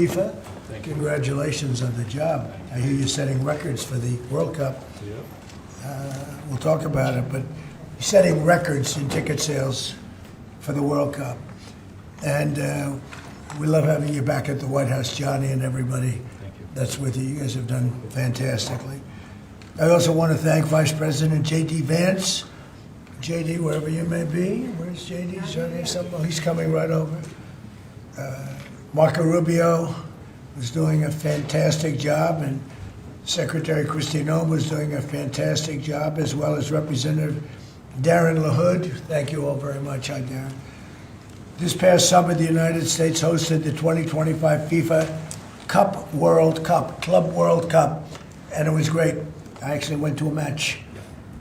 FIFA, Thank you. congratulations on the job. I hear you're setting records for the World Cup. We'll talk about it, but you're setting records in ticket sales for the World Cup. And we love having you back at the White House, Johnny, and everybody that's with you. You guys have done fantastically. I also want to thank Vice President J.D. Vance. J.D., wherever you may be. Where's J.D.? He's coming right over. Marco Rubio was doing a fantastic job, and Secretary Kristi Noem was doing a fantastic job, as well as Representative Darren LaHood. Thank you all very much. Hi, Darren. This past summer, the United States hosted the 2025 FIFA Club World Cup, and it was great. I actually went to a match,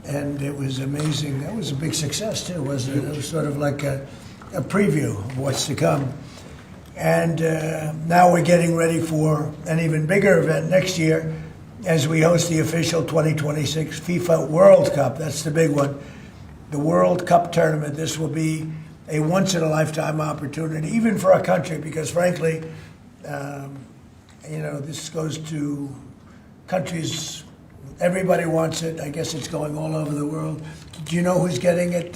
and it was amazing. That was a big success, too, wasn't it? It was sort of like a preview of what's to come. And now we're getting ready for an even bigger event next year as we host the official 2026 FIFA World Cup. That's the big one. The World Cup tournament. This will be a once-in-a-lifetime opportunity, even for our country, because frankly, this goes to countries, everybody wants it. I guess it's going all over the world. Do you know who's getting it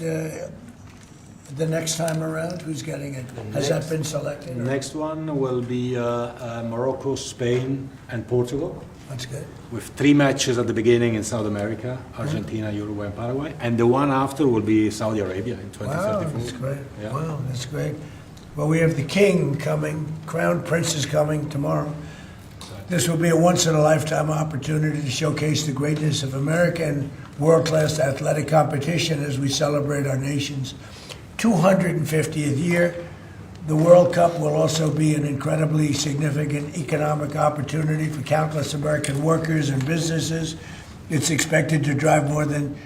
the next time around? Who's getting it? Has that been selected? The next one will be Morocco, Spain, and Portugal. That's good. With 3 matches at the beginning in South America, Argentina, Uruguay, and Paraguay. And the one after will be Saudi Arabia in 2034. Wow, that's great. Yeah. Wow, that's great. Well, we have the king coming. Crown Prince is coming tomorrow. This will be a once-in-a-lifetime opportunity to showcase the greatness of American world-class athletic competition as we celebrate our nation's 250th year. The World Cup will also be an incredibly significant economic opportunity for countless American workers and businesses. It's expected to drive more than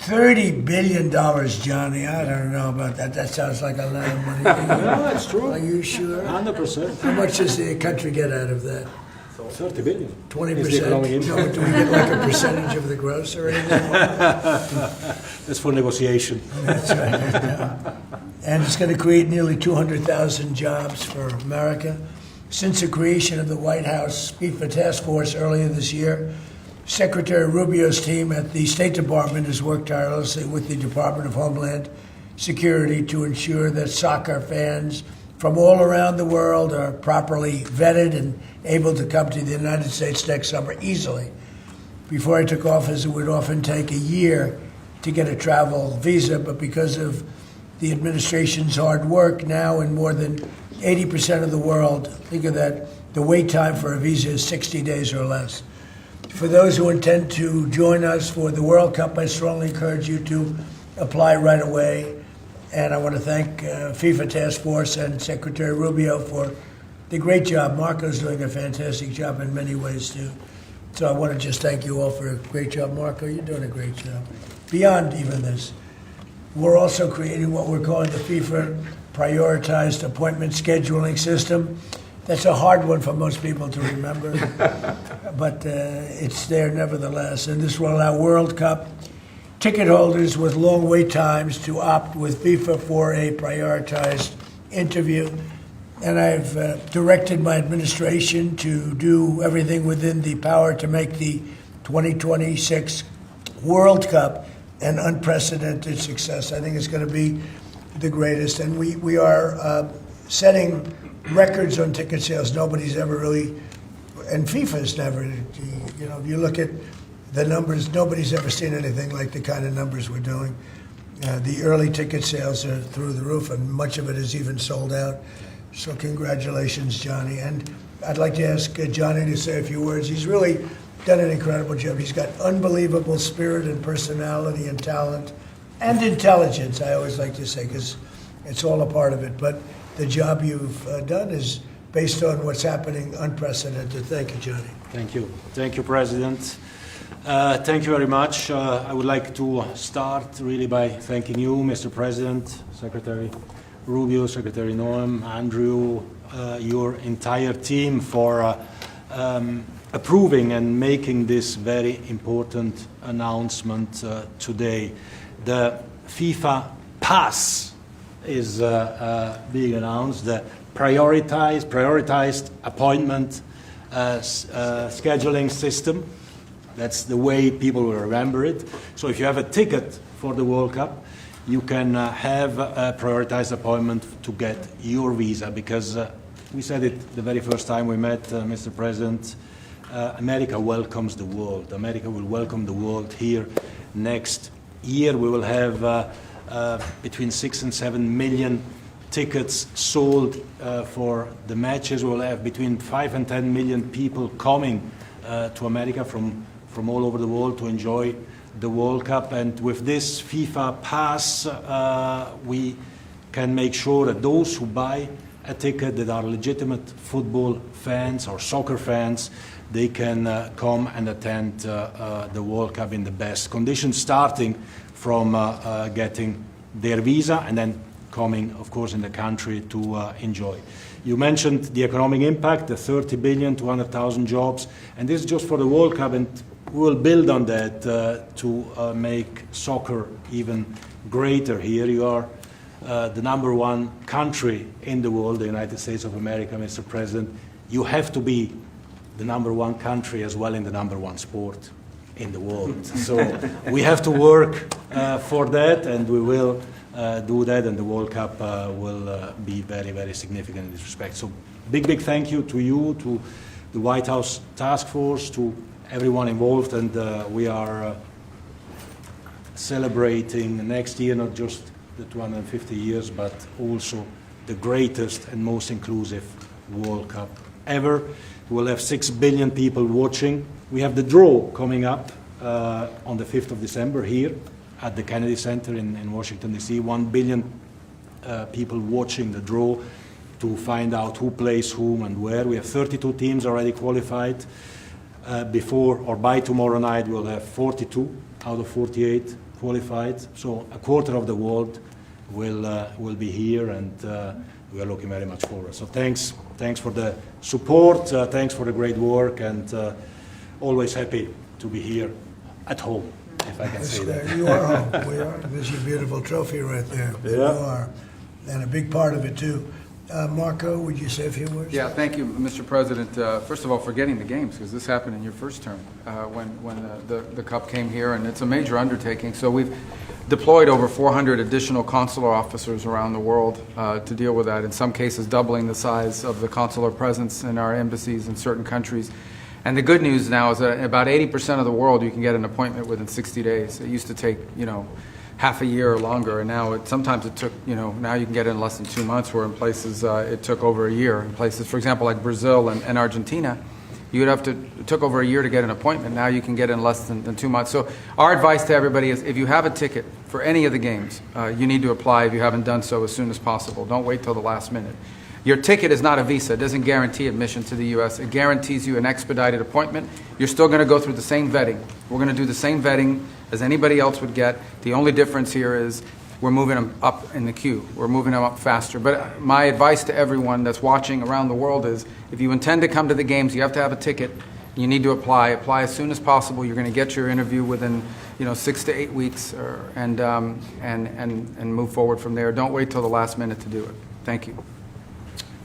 $30 billion, Johnny. I don't know about that. That sounds like a lot of money. No, that's true. Are you sure? 100%. How much does the country get out of that? 30 billion. 20%? No, do we get like a percentage of the gross or anything? That's for negotiation. That's right. Yeah. And it's going to create nearly 200,000 jobs for America. Since the creation of the White House FIFA Task Force earlier this year, Secretary Rubio's team at the State Department has worked tirelessly with the Department of Homeland Security to ensure that soccer fans from all around the world are properly vetted and able to come to the United States next summer easily. Before I took office, it would often take a year to get a travel visa, but because of the administration's hard work, now in more than 80% of the world, think of that, the wait time for a visa is 60 days or less. For those who intend to join us for the World Cup, I strongly encourage you to apply right away. And I want to thank FIFA Task Force and Secretary Rubio for the great job. Marco's doing a fantastic job in many ways, too. So I want to just thank you all for a great job. Marco, you're doing a great job. Beyond even this, we're also creating what we're calling the FIFA Prioritized Appointment Scheduling System. That's a hard one for most people to remember, but it's there nevertheless. And this will allow World Cup ticket holders with long wait times to opt with FIFA for a prioritized interview. And I've directed my administration to do everything within the power to make the 2026 World Cup an unprecedented success. I think it's going to be the greatest. And we are setting records on ticket sales. Nobody's ever really, and FIFA's never, if you look at the numbers, nobody's ever seen anything like the kind of numbers we're doing. The early ticket sales are through the roof, and much of it is even sold out. So congratulations, Johnny. And I'd like to ask Johnny to say a few words. He's really done an incredible job. He's got unbelievable spirit and personality and talent and intelligence, I always like to say, because it's all a part of it. But the job you've done is based on what's happening, unprecedented. Thank you, Johnny. Thank you. Thank you, President. Thank you very much. I would like to start really by thanking you, Mr. President, Secretary Rubio, Secretary Noem, Andrew, your entire team for approving and making this very important announcement today. The FIFA Pass is being announced. The prioritized appointment scheduling system. That's the way people will remember it. So if you have a ticket for the World Cup, you can have a prioritized appointment to get your visa, because we said it the very first time we met, Mr. President, America welcomes the world. America will welcome the world here next year. We will have between 6 and 7 million tickets sold for the matches. We will have between 5 and 10 million people coming to America from all over the world to enjoy the World Cup. And with this FIFA pass, we can make sure that those who buy a ticket that are legitimate football fans or soccer fans, they can come and attend the World Cup in the best conditions, starting from getting their visa and then coming, of course, in the country to enjoy. You mentioned the economic impact, the 30 billion, 200,000 jobs, and this is just for the World Cup, and we will build on that to make soccer even greater here. You are the #1 country in the world, the United States of America, Mr. President. You have to be the #1 country as well in the #1 sport in the world. So we have to work for that, and we will do that, and the World Cup will be very, very significant in this respect. So big thank you to you, to the White House Task Force, to everyone involved, and we are celebrating next year not just the 250 years, but also the greatest and most inclusive World Cup ever. We'll have 6 billion people watching. We have the draw coming up on the 5th of December here at the Kennedy Center in Washington, D.C. 1 billion people watching the draw to find out who plays whom and where. We have 32 teams already qualified. Before or by tomorrow night, we'll have 42 out of 48 qualified. So a quarter of the world will be here, and we are looking very much forward. So thanks for the support, thanks for the great work, and always happy to be here at home, if I can say that. You are home. We are. There's your beautiful trophy right there. Yeah. You are. And a big part of it, too. Marco, would you say a few words? Yeah, thank you, Mr. President. First of all, for getting the games, because this happened in your first term when the Cup came here, and it's a major undertaking. So we've deployed over 400 additional consular officers around the world to deal with that, in some cases doubling the size of the consular presence in our embassies in certain countries. And the good news now is that about 80% of the world you can get an appointment within 60 days. It used to take, half a year or longer, and now sometimes it took, now you can get it in less than 2 months, where in places it took over a year. In places, for example, like Brazil and Argentina, it took over a year to get an appointment. Now you can get it in less than 2 months. So our advice to everybody is, if you have a ticket for any of the games, you need to apply if you haven't done so as soon as possible. Don't wait till the last minute. Your ticket is not a visa. It doesn't guarantee admission to the U.S. It guarantees you an expedited appointment. You're still going to go through the same vetting. We're going to do the same vetting as anybody else would get. The only difference here is we're moving them up in the queue. We're moving them up faster. But my advice to everyone that's watching around the world is, if you intend to come to the games, you have to have a ticket. You need to apply. Apply as soon as possible. You're going to get your interview within 6 to 8 weeks, and move forward from there. Don't wait till the last minute to do it. Thank you.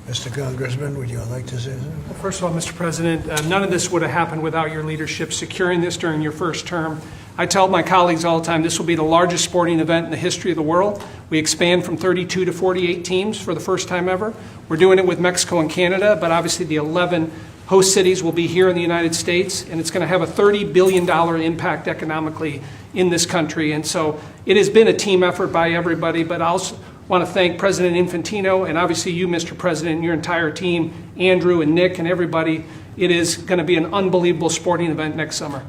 Mr. Congressman, would you like to say something? Well, first of all, Mr. President, none of this would have happened without your leadership securing this during your first term. I tell my colleagues all the time, this will be the largest sporting event in the history of the world. We expand from 32 to 48 teams for the first time ever. We're doing it with Mexico and Canada, but obviously the 11 host cities will be here in the United States, and it's going to have a $30 billion impact economically in this country. And so it has been a team effort by everybody, but I also want to thank President Infantino and obviously you, Mr. President, and your entire team, Andrew and Nick and everybody. It is going to be an unbelievable sporting event next summer.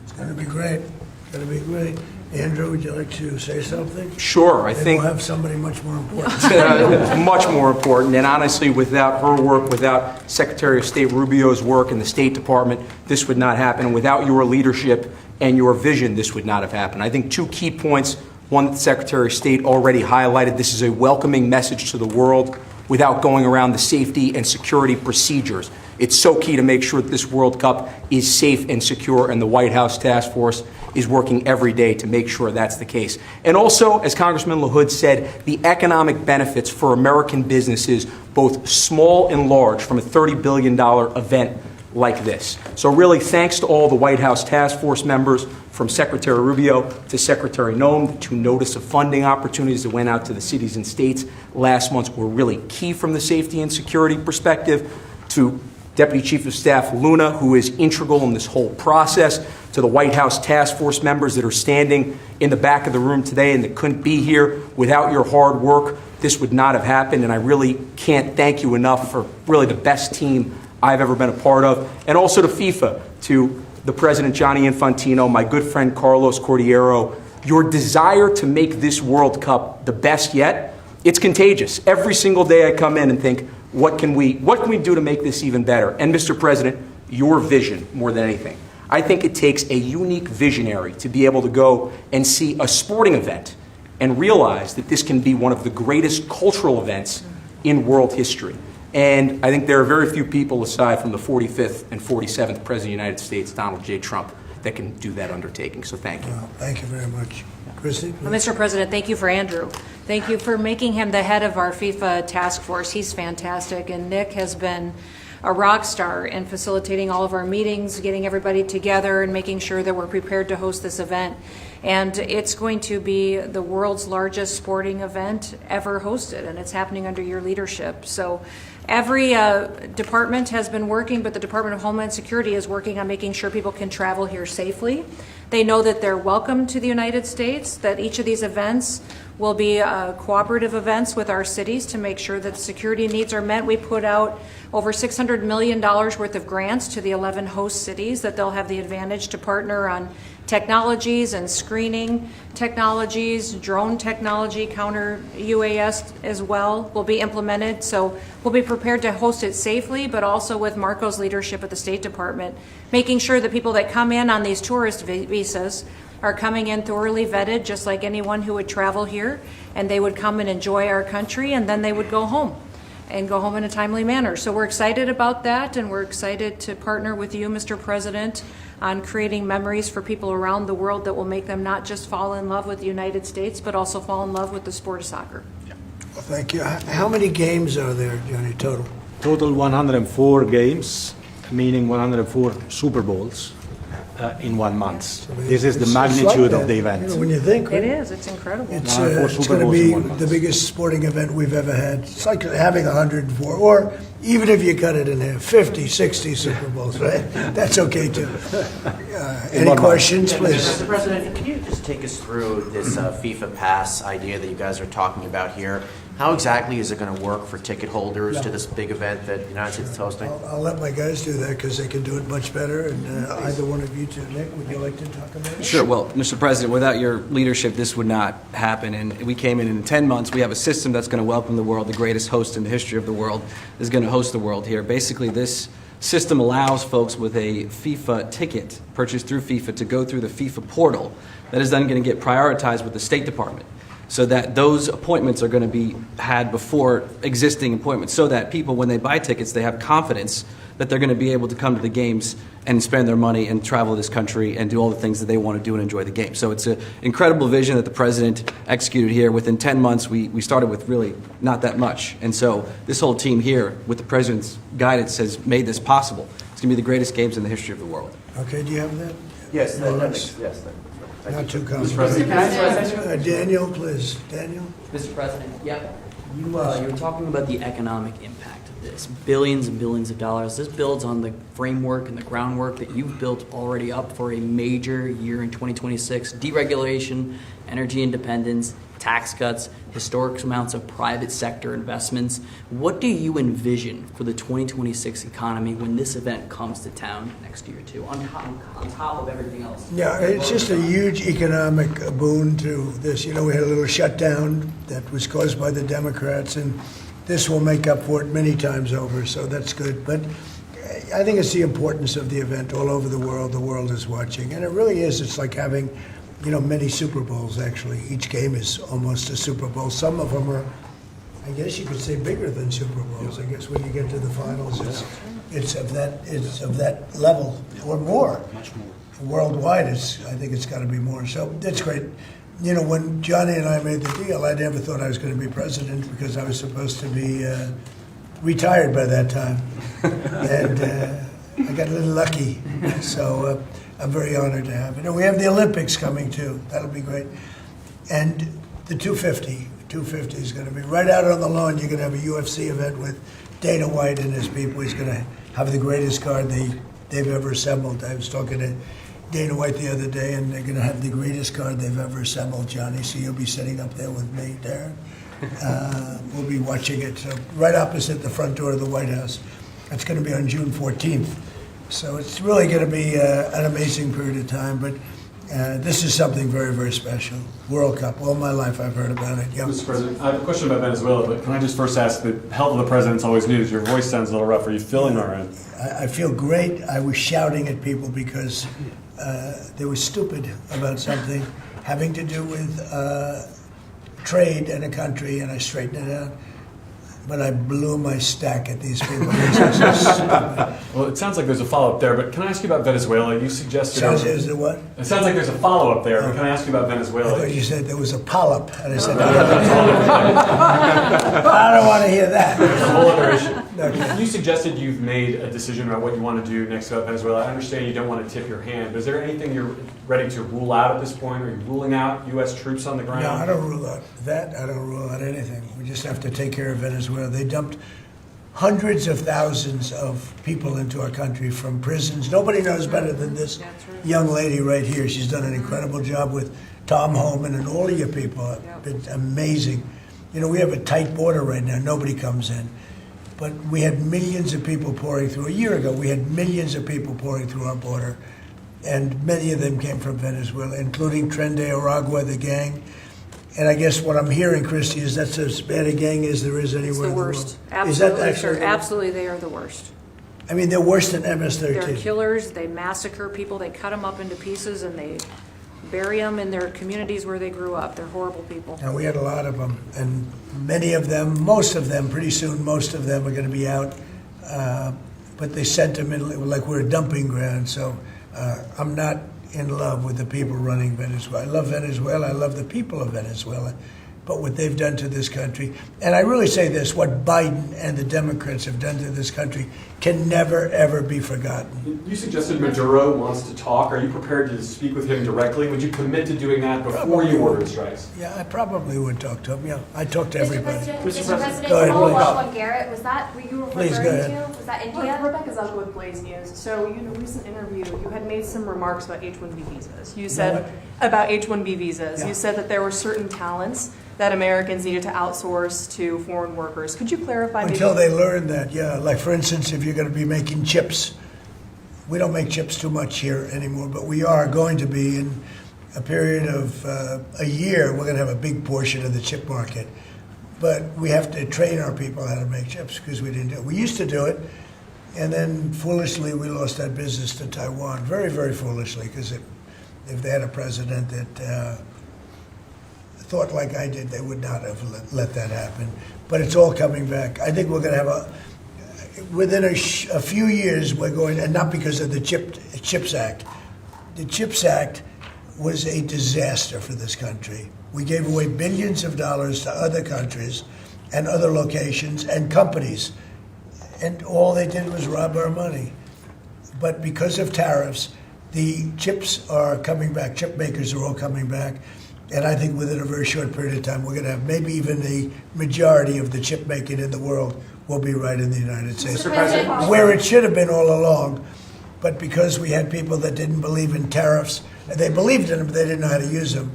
It's going to be great. It's going to be great. Andrew, would you like to say something? Sure, I Maybe think we'll have somebody much more important. much more important. And honestly, without her work, without Secretary of State Rubio's work in the State Department, this would not happen. And without your leadership and your vision, this would not have happened. I think 2 key points. One that the Secretary of State already highlighted. This is a welcoming message to the world. without going around the safety and security procedures. It's so key to make sure that this World Cup is safe and secure, and the White House Task Force is working every day to make sure that's the case. And also, as Congressman LaHood said, the economic benefits for American businesses, both small and large, from a $30 billion event like this. So really, thanks to all the White House Task Force members, from Secretary Rubio to Secretary Noem. The 2 notice of funding opportunities that went out to the cities and states last month were really key from the safety and security perspective. To Deputy Chief of Staff Luna, who is integral in this whole process, to the White House Task Force members that are standing in the back of the room today and that couldn't be here. Without your hard work, this would not have happened, and I really can't thank you enough for really the best team I've ever been a part of. And also to FIFA, to the President Gianni Infantino, my good friend Carlos Cordiero. Your desire to make this World Cup the best yet, it's contagious. Every single day I come in and think, what can we do to make this even better? And Mr. President, your vision more than anything. I think it takes a unique visionary to be able to go and see a sporting event and realize that this can be one of the greatest cultural events in world history. And I think there are very few people, aside from the 45th and 47th President of the United States, Donald J. Trump, that can do that undertaking. So thank you. Well, thank you very much. Christy? Well, Mr. President, thank you for Andrew. Thank you for making him the head of our FIFA task force. He's fantastic. And Nick has been a rock star in facilitating all of our meetings, getting everybody together, and making sure that we're prepared to host this event. And it's going to be the world's largest sporting event ever hosted, and it's happening under your leadership. So every department has been working, but the Department of Homeland Security is working on making sure people can travel here safely. They know that they're welcome to the United States, that each of these events will be cooperative events with our cities to make sure that security needs are met. We put out over $600 million worth of grants to the 11 host cities that they'll have the advantage to partner on technologies and screening technologies, drone technology, counter UAS as well will be implemented. So we'll be prepared to host it safely, but also with Marco's leadership at the State Department, making sure that people that come in on these tourist visas are coming in thoroughly vetted, just like anyone who would travel here, and they would come and enjoy our country, and then they would go home and go home in a timely manner. So we're excited about that, and we're excited to partner with you, Mr. President, on creating memories for people around the world that will make them not just fall in love with the United States, but also fall in love with the sport of soccer. Well, thank you. How many games are there, Johnny, total? Total 104 games, meaning 104 Super Bowls in 1 month. This is the It's magnitude like of the that, event. when you think, It right? is, it's incredible. It's, Four it's Super going to Bowls in be 1 month. the biggest sporting event we've ever had. It's like having 104, or even if you cut it in half, 50, 60 Super Bowls, right? That's okay too. Any month. questions, please? Mr. President, can you just take us through this FIFA Pass idea that you guys are talking about here? How exactly is it going to work for ticket holders to this big event that the United States is hosting? I'll let my guys do that because they can do it much better. And either one of you two, Nick, would you like to talk about it? Sure. Well, Mr. President, without your leadership, this would not happen. And we came in 10 months. We have a system that's going to welcome the world. The greatest host in the history of the world is going to host the world here. Basically, this system allows folks with a FIFA ticket purchased through FIFA to go through the FIFA portal. That is then going to get prioritized with the State Department, so that those appointments are going to be had before existing appointments, so that people, when they buy tickets, they have confidence that they're going to be able to come to the games and spend their money and travel this country and do all the things that they want to do and enjoy the game. So it's an incredible vision that the President executed here. Within 10 months, we started with really not that much. And so this whole team here, with the President's guidance, has made this possible. It's going to be the greatest games in the history of the world. Okay, do you have that? Yes, yes. Not too complicated. Daniel, please. Daniel? Mr. President, yep. You were talking about the economic impact of this. Billions and billions of dollars. This builds on the framework and the groundwork that you've built already up for a major year in 2026. Deregulation, energy independence, tax cuts, historic amounts of private sector investments. What do you envision for the 2026 economy when this event comes to town next year, too, on top of everything else? Yeah, it's just a huge economic boon to this. You know, we had a little shutdown that was caused by the Democrats, and this will make up for it many times over, so that's good. But I think it's the importance of the event all over the world. The world is watching, and it really is. It's like having, you know, many Super Bowls, actually. Each game is almost a Super Bowl. Some of them are I guess you could say bigger than Super Bowls. I guess when you get to the finals, it's of that level or more. Much more. Worldwide, I think it's got to be more. So that's great. You know, when Johnny and I made the deal, I never thought I was going to be president because I was supposed to be retired by that time, and I got a little lucky. So I'm very honored to have it. And we have the Olympics coming too. That'll be great. And the 250 is going to be right out on the lawn. You're going to have a UFC event with Dana White and his people. He's going to have the greatest card they've ever assembled. I was talking to Dana White the other day, and they're going to have the greatest card they've ever assembled, Johnny. So you'll be sitting up there with me, Darren. We'll be watching it. So right opposite the front door of the White House. It's going to be on June 14th. So it's really going to be an amazing period of time. But this is something very, very special. World Cup. All my life I've heard about it. Yep. Mr. President, I have a question about Venezuela, but can I just first ask, the health of the president's always news. Your voice sounds a little rough. Are you feeling all right? I feel great. I was shouting at people because they were stupid about something having to do with trade in a country, and I straightened it out. But I blew my stack at these people. Well, it sounds like there's a follow-up there, but can I ask you about Venezuela? You suggested... Is there what? It sounds like there's a follow-up there, but can I ask you about I Venezuela? thought you said there was a polyp, and I said, I don't want to hear that. It's a whole other issue. Okay. You suggested you've made a decision about what you want to do next about Venezuela. I understand you don't want to tip your hand, but is there anything you're ready to rule out at this point? Are you ruling out U.S. troops on the ground? No, I don't rule out that. I don't rule out anything. We just have to take care of Venezuela. They dumped hundreds of thousands of people into our country from prisons. Nobody knows better than this young lady right here. She's done an incredible job with Tom Homan and all of your people. It's amazing. You know, we have a tight border right now. Nobody comes in. But we had millions of people pouring through. A year ago, we had millions of people pouring through our border. And many of them came from Venezuela, including Tren de Aragua, the gang. And I guess what I'm hearing, Christy, is that's as bad a gang as there is anywhere in the world. It's the worst. Is that Absolutely, actually sir. Absolutely, they are the worst. I mean, they're worse than MS-13. They're killers. They massacre people. They cut them up into pieces, and they bury them in their communities where they grew up. They're horrible people. And we had a lot of them. And many of them, most of them, pretty soon, most of them are going to be out. But they sent them in like we're a dumping ground. So I'm not in love with the people running Venezuela. I love Venezuela. I love the people of Venezuela. But what they've done to this country, and I really say this, what Biden and the Democrats have done to this country can never, ever be forgotten. You suggested Maduro wants to talk. Are you prepared to speak with him directly? Would you commit to doing that before you order strikes? Yeah, I probably would talk to him. Yeah, I talk to everybody. Mr. President, Go ahead, follow please. up on Garrett, was that what you were Please, referring go ahead. to? Was that India? Rebecca Zucco with Blaze News. So, in a recent interview, you had made some remarks about H-1B visas. You said about H-1B visas. Yeah. You said that there were certain talents that Americans needed to outsource to foreign workers. Could you clarify? Until they learn that, yeah. Like, for instance, if you're going to be making chips, we don't make chips too much here anymore, but we are going to be in a period of a year. We're going to have a big portion of the chip market. But we have to train our people how to make chips because we didn't do it. We used to do it, and then foolishly we lost that business to Taiwan. Very, very foolishly, because if they had a president that thought like I did, they would not have let that happen. But it's all coming back. I think we're going to have within a few years, we're going, and not because of the CHIPS Act. The CHIPS Act was a disaster for this country. We gave away billions of dollars to other countries and other locations and companies, and all they did was rob our money. But because of tariffs, the chips are coming back. Chip makers are all coming back. And I think within a very short period of time, we're going to have maybe even the majority of the chip making in the world will be right in the United States, where it should have been all along. But because we had people that didn't believe in tariffs, they believed in them, but they didn't know how to use them,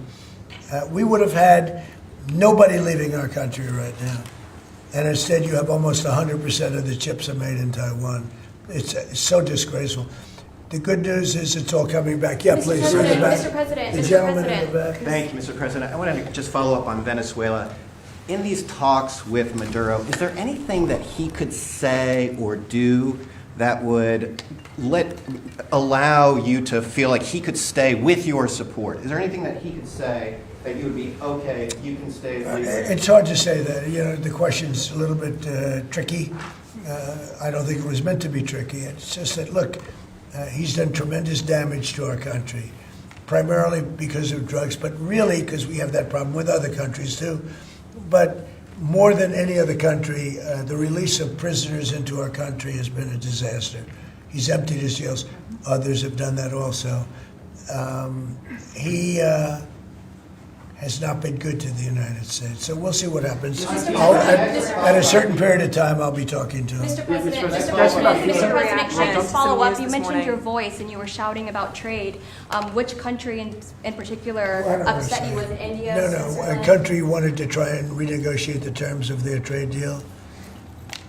we would have had nobody leaving our country right now. And instead, you have almost 100% of the chips are made in Taiwan. It's so disgraceful. The good news is it's all coming back. Yeah, please. Mr. President, The Mr. gentleman in President. the back. Thank you, Mr. President. I wanted to just follow up on Venezuela. In these talks with Maduro, is there anything that he could say or do that would allow you to feel like he could stay with your support? Is there anything that he could say that you would be, okay, you can stay as leader? It's hard to say that. You know, the question's a little bit tricky. I don't think it was meant to be tricky. It's just that, look, he's done tremendous damage to our country, primarily because of drugs, but really because we have that problem with other countries too. But more than any other country, the release of prisoners into our country has been a disaster. He's emptied his jails. Others have done that also. He has not been good to the United States. So we'll see what happens. At a certain period of time, I'll be talking to him. Mr. President, can I just follow up? You mentioned your voice and you were shouting about trade. Which country in particular upset you? Was it India? No, a country wanted to try and renegotiate the terms of their trade deal,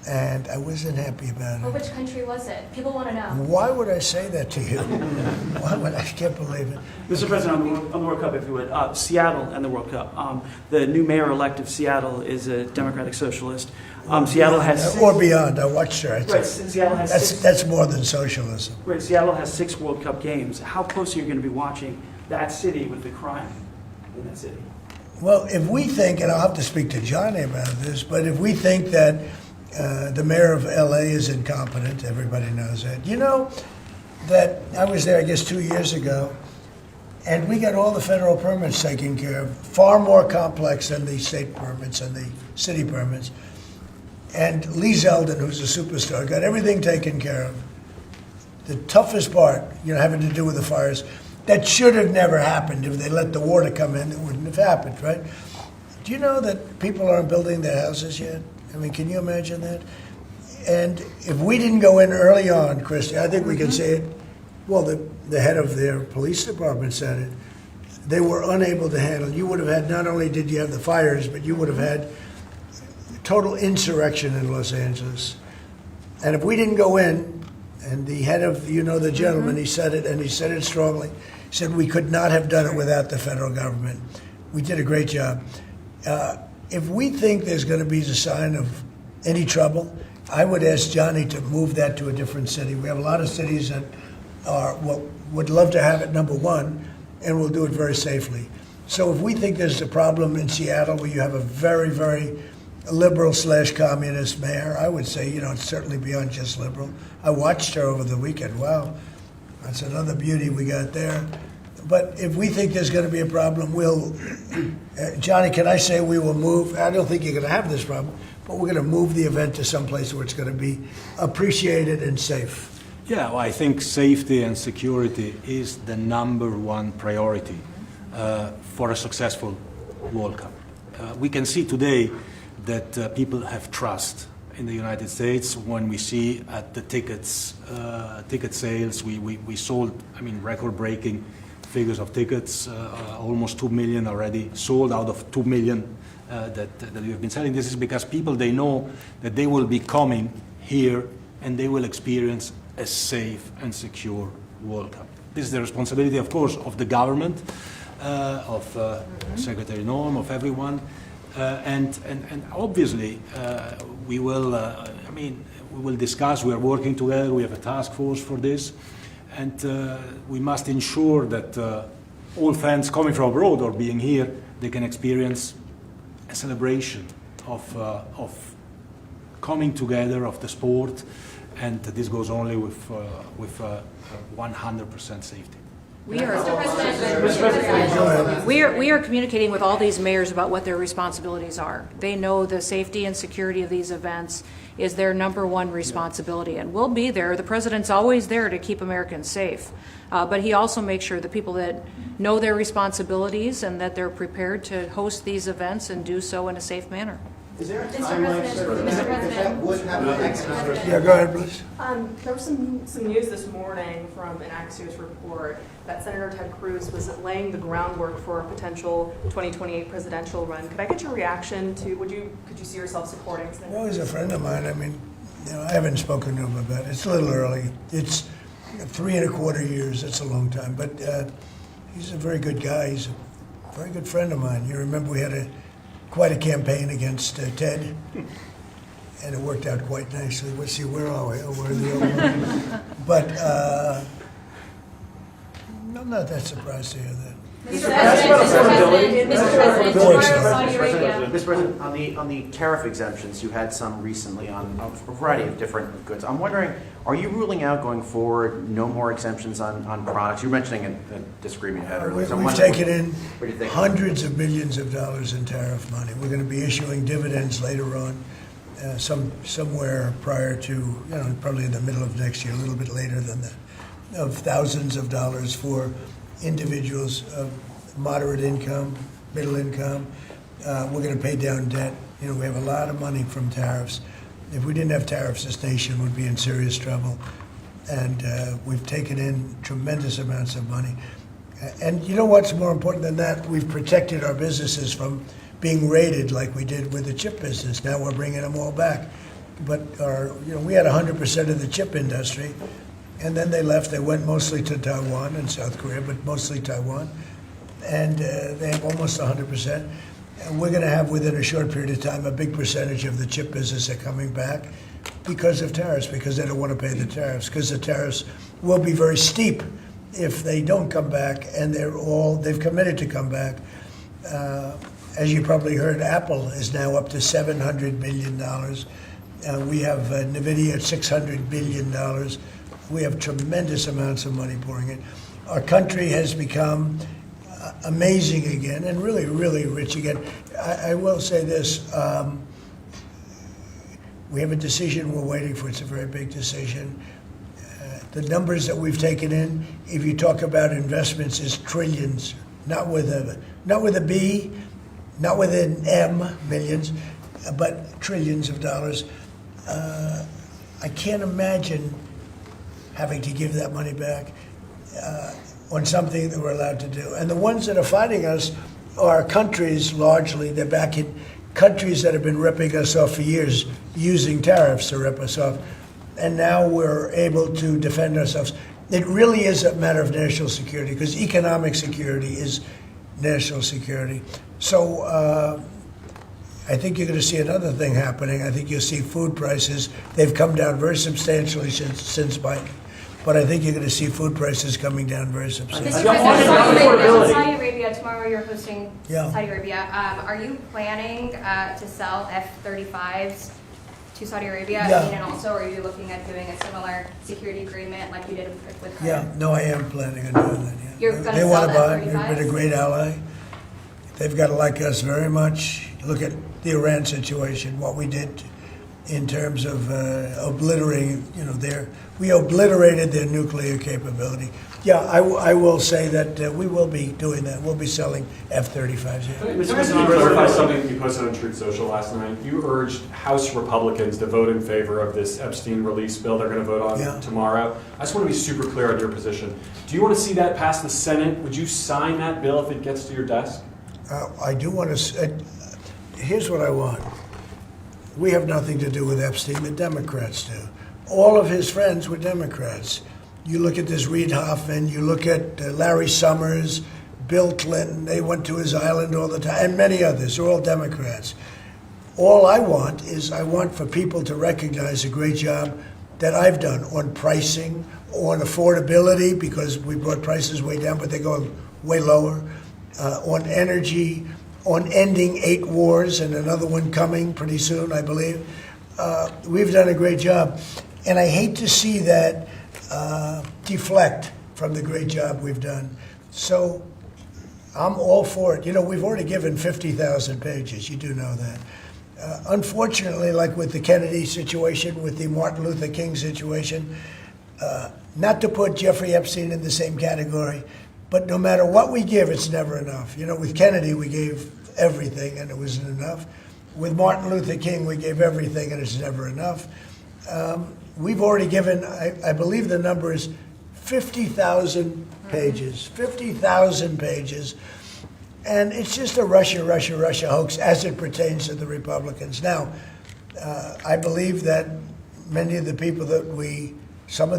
and I wasn't happy about Well, it. which country was it? People want to know. Why would I say that to you? Why would I can't believe it. Mr. President, on the World Cup, if you would, Seattle and the World Cup. The new mayor-elect of Seattle is a Democratic Socialist. Seattle has Or beyond. I watched her. Right, Seattle has That's more than socialism. Right, Seattle has 6 World Cup games. How close are you going to be watching that city with the crime in that city? Well, if we think, and I'll have to speak to Johnny about this, but if we think that the mayor of L.A. is incompetent, everybody knows that. You know that I was there, I guess, 2 years ago, and we got all the federal permits taken care of, far more complex than the state permits and the city permits. And Lee Zeldin, who's a superstar, got everything taken care of. The toughest part, having to do with the fires, that should have never happened. If they let the water come in, it wouldn't have happened, right? Do you know that people aren't building their houses yet? I mean, can you imagine that? And if we didn't go in early on, Christy, I think we can say it. Well, the head of their police department said it. They were unable to handle. You would have had, not only did you have the fires, but you would have had total insurrection in Los Angeles. And if we didn't go in, and the head of, the gentleman, he said it, and he said it strongly, he said we could not have done it without the federal government. We did a great job. If we think there's going to be a sign of any trouble, I would ask Johnny to move that to a different city. We have a lot of cities that would love to have it number one, and we'll do it very safely. So if we think there's a problem in Seattle where you have a very, very liberal/communist mayor, I would say, it's certainly beyond just liberal. I watched her over the weekend. Wow, that's another beauty we got there. But if we think there's going to be a problem, Johnny, can I say we will move? I don't think you're going to have this problem, but we're going to move the event to someplace where it's going to be appreciated and safe. Yeah, well, I think safety and security is the #1 priority for a successful World Cup. We can see today that people have trust in the United States when we see at the ticket sales, we sold, record-breaking figures of tickets, almost 2 million already sold out of 2 million that we have been selling. This is because people, they know that they will be coming here and they will experience a safe and secure World Cup. This is the responsibility, of course, of the government, of Secretary Norm, of everyone, and obviously we will. We will discuss. We are working together. We have a task force for this. And we must ensure that all fans coming from abroad or being here, they can experience a celebration of coming together of the sport, and this goes only with 100% safety. We are communicating with all these mayors about what their responsibilities are. They know the safety and security of these events is their #1 responsibility, and we'll be there. The president's always there to keep Americans safe, but he also makes sure that people that know their responsibilities and that they're prepared to host these events and do so in a safe manner. Is there a Mr. timeline? President, Mr. President. That would have an exit. Yeah, go ahead, please. There was some news this morning from an Axios report that Senator Ted Cruz was laying the groundwork for a potential 2028 presidential run. Could I get your reaction to, could you see yourself supporting Senator Well, he's a Cruz? friend of mine. I haven't spoken to him about it. It's a little early. It's 3.25 years. That's a long time. But he's a very good guy. He's a very good friend of mine. You remember we had quite a campaign against Ted, and it worked out quite nicely. Let's see, where are we? Oh, we're in the other one. But I'm not that surprised to hear that. Mr. President, tomorrow Saudi Arabia. Mr. President, on the tariff exemptions, you had some recently on a variety of different goods. I'm wondering, are you ruling out going forward no more exemptions on products? You were mentioning a disagreement you had earlier. So I'm We've wondering, taken in what do you think? hundreds of millions of dollars in tariff money. We're going to be issuing dividends later on, somewhere prior to, probably in the middle of next year, a little bit later than that, of thousands of dollars for individuals of moderate income, middle income. We're going to pay down debt. We have a lot of money from tariffs. If we didn't have tariffs, this nation would be in serious trouble. And we've taken in tremendous amounts of money. And you know what's more important than that? We've protected our businesses from being raided like we did with the chip business. Now we're bringing them all back. But we had 100% of the chip industry. And then they left. They went mostly to Taiwan and South Korea, but mostly Taiwan. And they have almost 100%. And we're going to have, within a short period of time, a big percentage of the chip business are coming back because of tariffs, because they don't want to pay the tariffs, because the tariffs will be very steep if they don't come back, and they've committed to come back. As you probably heard, Apple is now up to $700 billion. We have NVIDIA at $600 billion. We have tremendous amounts of money pouring in. Our country has become amazing again and really, really rich again. I will say this. We have a decision we're waiting for. It's a very big decision. The numbers that we've taken in, if you talk about investments, is trillions, not with a B, not with an M, millions, but trillions of dollars. I can't imagine having to give that money back on something that we're allowed to do. And the ones that are fighting us are countries, largely. They're back in countries that have been ripping us off for years, using tariffs to rip us off. And now we're able to defend ourselves. It really is a matter of national security, because economic security is national security. So I think you're going to see another thing happening. I think you'll see food prices. They've come down very substantially since Biden. But I think you're going to see food prices coming down very substantially. Mr. President, Saudi Arabia, tomorrow you're hosting Yeah. Saudi Arabia. Are you planning to sell F-35s to Saudi Arabia? Yeah. And also, are you looking at doing a similar security agreement like you did with Qatar? Yeah, no, I am planning on doing that, yeah. You're gonna They sell want to the buy. F-35s? They've been a great ally. They've got to like us very much. Look at the Iran situation, what we did in terms of obliterating, we obliterated their nuclear capability. Yeah, I will say that we will be doing that. We'll be selling F-35s. Yeah. Mr. President, you clarify something you posted on Truth Social last night. You urged House Republicans to vote in favor of this Epstein release bill they're going to vote on tomorrow. I just want to be super clear on your position. Do you want to see that pass the Senate? Would you sign that bill if it gets to your desk? I do want to. Here's what I want. We have nothing to do with Epstein. The Democrats do. All of his friends were Democrats. You look at this Reid Hoffman, you look at Larry Summers, Bill Clinton, they went to his island all the time, and many others. They're all Democrats. All I want for people to recognize the great job that I've done on pricing, on affordability, because we brought prices way down, but they're going way lower, on energy, on ending 8 wars, and another one coming pretty soon, I believe. We've done a great job. And I hate to see that deflect from the great job we've done. So I'm all for it. We've already given 50,000 pages. You do know that. Unfortunately, like with the Kennedy situation, with the Martin Luther King situation, not to put Jeffrey Epstein in the same category, but no matter what we give, it's never enough. With Kennedy, we gave everything, and it wasn't enough. With Martin Luther King, we gave everything, and it's never enough. We've already given, I believe the number is 50,000 pages. 50,000 pages. And it's just a Russia hoax as it pertains to the Republicans. Now, I believe that some of the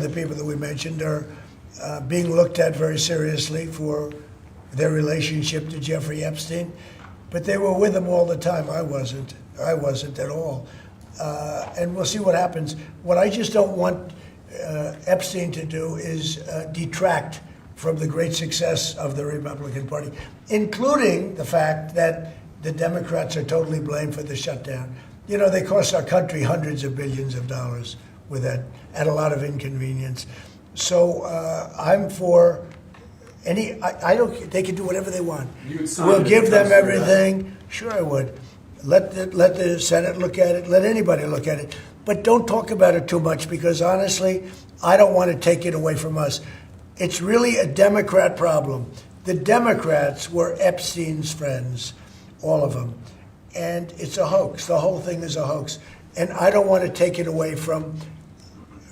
people that we mentioned are being looked at very seriously for their relationship to Jeffrey Epstein. But they were with him all the time. I wasn't at all. And we'll see what happens. What I just don't want Epstein to do is detract from the great success of the Republican Party, including the fact that the Democrats are totally blamed for the shutdown. You know, they cost our country hundreds of billions of dollars with that, at a lot of inconvenience. So I'm for I don't. They can do whatever they want. We'll give them everything. Sure, I would. Let the Senate look at it. Let anybody look at it. But don't talk about it too much, because honestly, I don't want to take it away from us. It's really a Democrat problem. The Democrats were Epstein's friends, all of them. And it's a hoax. The whole thing is a hoax. And I don't want to take it away from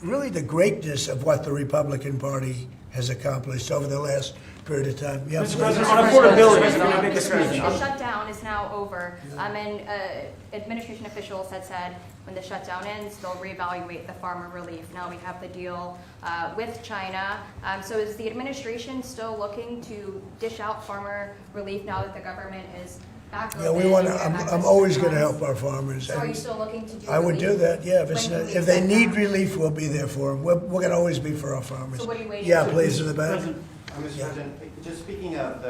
really the greatness of what the Republican Party has accomplished over the last period of time. Yeah, Mr. President, on affordability, the shutdown is now over, and administration officials had said when the shutdown ends, they'll reevaluate the farmer relief. Now we have the deal with China. So is the administration still looking to dish out farmer relief now that the government is back open? Yeah, we want to. I'm always going to help our farmers. So are you still looking to do I would relief? do that, yeah. If they need relief, we'll be there for them. We're going to always be for our farmers. So what are you waiting Yeah, for? please, in the back. Mr. President, just speaking of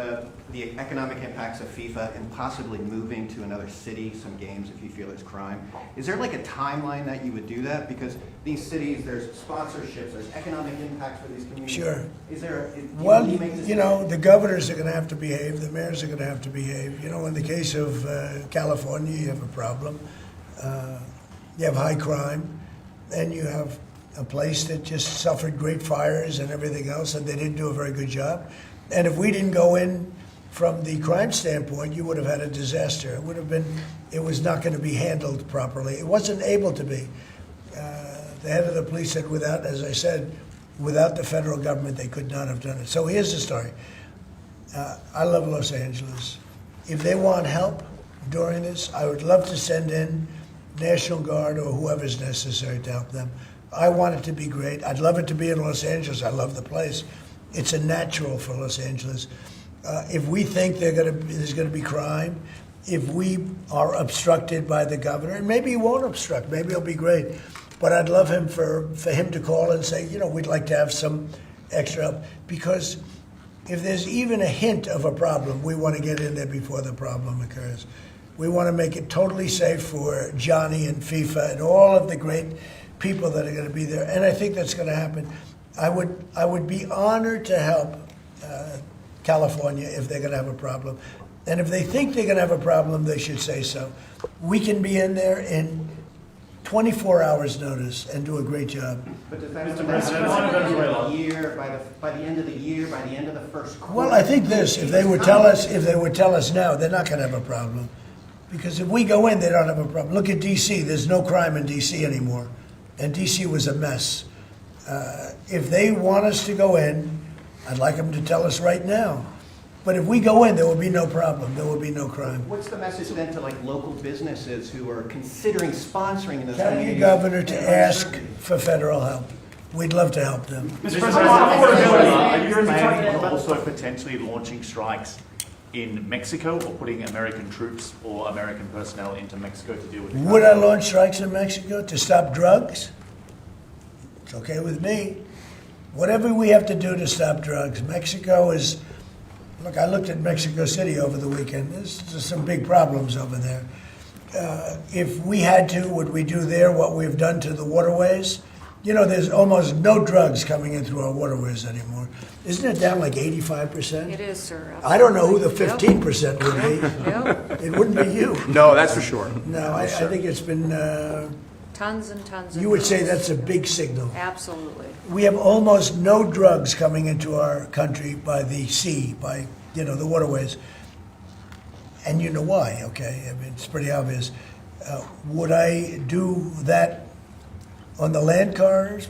the economic impacts of FIFA and possibly moving to another city, some games if you feel it's crime, is there like a timeline that you would do that? Because these cities, there's sponsorships, there's economic impacts for these communities. Sure. Is there, Well, you know, the governors are going to have to behave. The mayors are going to have to behave. You know, in the case of California, you have a problem. You have high crime, and you have a place that just suffered great fires and everything else, and they didn't do a very good job. And if we didn't go in from the crime standpoint, you would have had a disaster. It was not going to be handled properly. It wasn't able to be. The head of the police said as I said, without the federal government, they could not have done it. So here's the story. I love Los Angeles. If they want help during this, I would love to send in National Guard or whoever's necessary to help them. I want it to be great. I'd love it to be in Los Angeles. I love the place. It's a natural for Los Angeles. If we think there's going to be crime, if we are obstructed by the governor, and maybe he won't obstruct, maybe it'll be great. But I'd love him for him to call and say, you know, we'd like to have some extra help. Because if there's even a hint of a problem, we want to get in there before the problem occurs. We want to make it totally safe for Johnny and FIFA and all of the great people that are going to be there, and I think that's going to happen. I would be honored to help California if they're going to have a problem, and if they think they're going to have a problem, they should say so. We can be in there in 24 hours notice and do a great job. But does that mean by the year, by the end of the year, by the end of the first quarter? Well, I think this: if they would tell us now, they're not going to have a problem, because if we go in, they don't have a problem. Look at D.C. There's no crime in D.C. anymore. And D.C. was a mess. If they want us to go in, I'd like them to tell us right now. But if we go in, there will be no problem. There will be no crime. What's the message then to like local businesses who are considering sponsoring this? Tell your governor to ask for federal help. We'd love to help them. Mr. President, are you planning on also potentially launching strikes in Mexico or putting American troops or American personnel into Mexico to deal with it? Would I launch strikes in Mexico to stop drugs? It's okay with me. Whatever we have to do to stop drugs. Mexico is, look, I looked at Mexico City over the weekend. There's some big problems over there. If we had to, would we do there what we've done to the waterways? You know, there's almost no drugs coming in through our waterways anymore. Isn't it down like 85%? It is, sir. I don't know who the 15% would be. Yep. It wouldn't be you. No, that's for sure. No, I think it's been, Tons and tons of you would say drugs. that's a big signal. Absolutely. We have almost no drugs coming into our country by the sea, by, you know, the waterways. And you know why, okay? I mean, it's pretty obvious. Would I do that on the land corridors?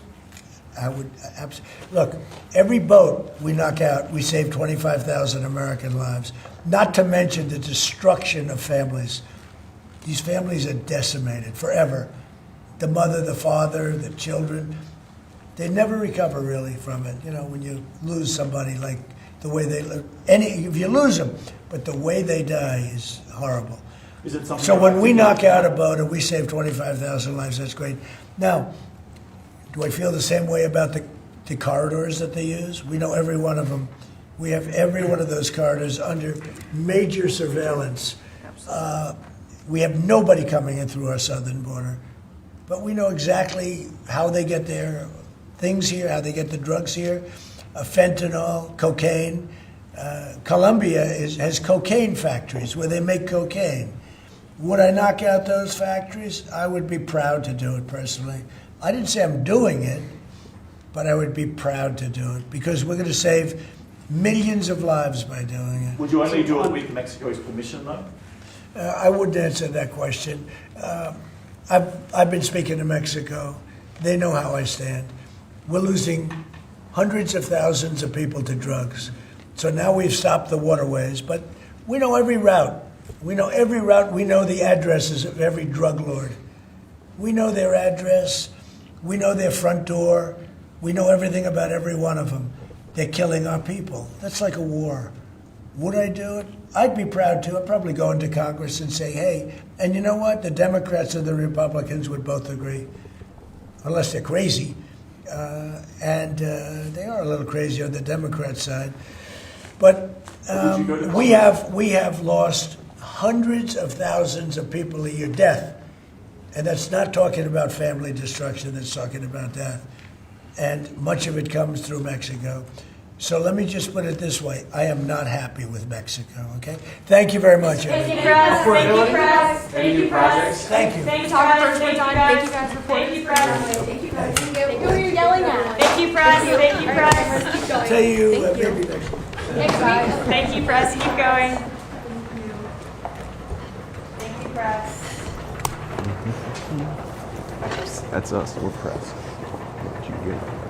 I would absolutely. Look, every boat we knock out, we save 25,000 American lives. Not to mention the destruction of families. These families are decimated forever. The mother, the father, the children, they never recover really from it. You know, when you lose somebody, like the way they live, if you lose them, but the way they die is horrible. Is it something So when we knock out a boat and we save 25,000 lives, that's great. Now, do I feel the same way about the corridors that they use? We know every one of them We have every one of those corridors under major surveillance. We have nobody coming in through our southern border, but we know exactly how they get their things here, how they get the drugs here, fentanyl, cocaine. Colombia has cocaine factories where they make cocaine. Would I knock out those factories? I would be proud to do it personally. I didn't say I'm doing it, but I would be proud to do it because we're going to save millions of lives by doing it. Would you only do it with Mexico's permission, though? I wouldn't answer that question. I've been speaking to Mexico. They know how I stand. We're losing hundreds of thousands of people to drugs. So now we've stopped the waterways, but we know every route. We know every route. We know the addresses of every drug lord. We know their address. We know their front door. We know everything about every one of them. They're killing our people. That's like a war. Would I do it? I'd be proud to. I'd probably go into Congress and say, hey, and you know what? The Democrats and the Republicans would both agree, unless they're crazy. And they are a little crazy on the Democrat side. But we have lost hundreds of thousands of people a year, death. And that's not talking about family destruction, that's talking about death. And much of it comes through Mexico. So let me just put it this way. I am not happy with Mexico, okay? Thank you very much, everybody. Thank you, press. Thank you, press. Any new projects? Thank you. Thank you, photographers. Thank you, guys, for Thank you, press. Thank you, guys. Who are you yelling at? Thank you, press. Thank you, press. I'll tell you maybe next week. Next week. Thank you, press. Keep going. Thank you, press. That's us. We're press. What you get.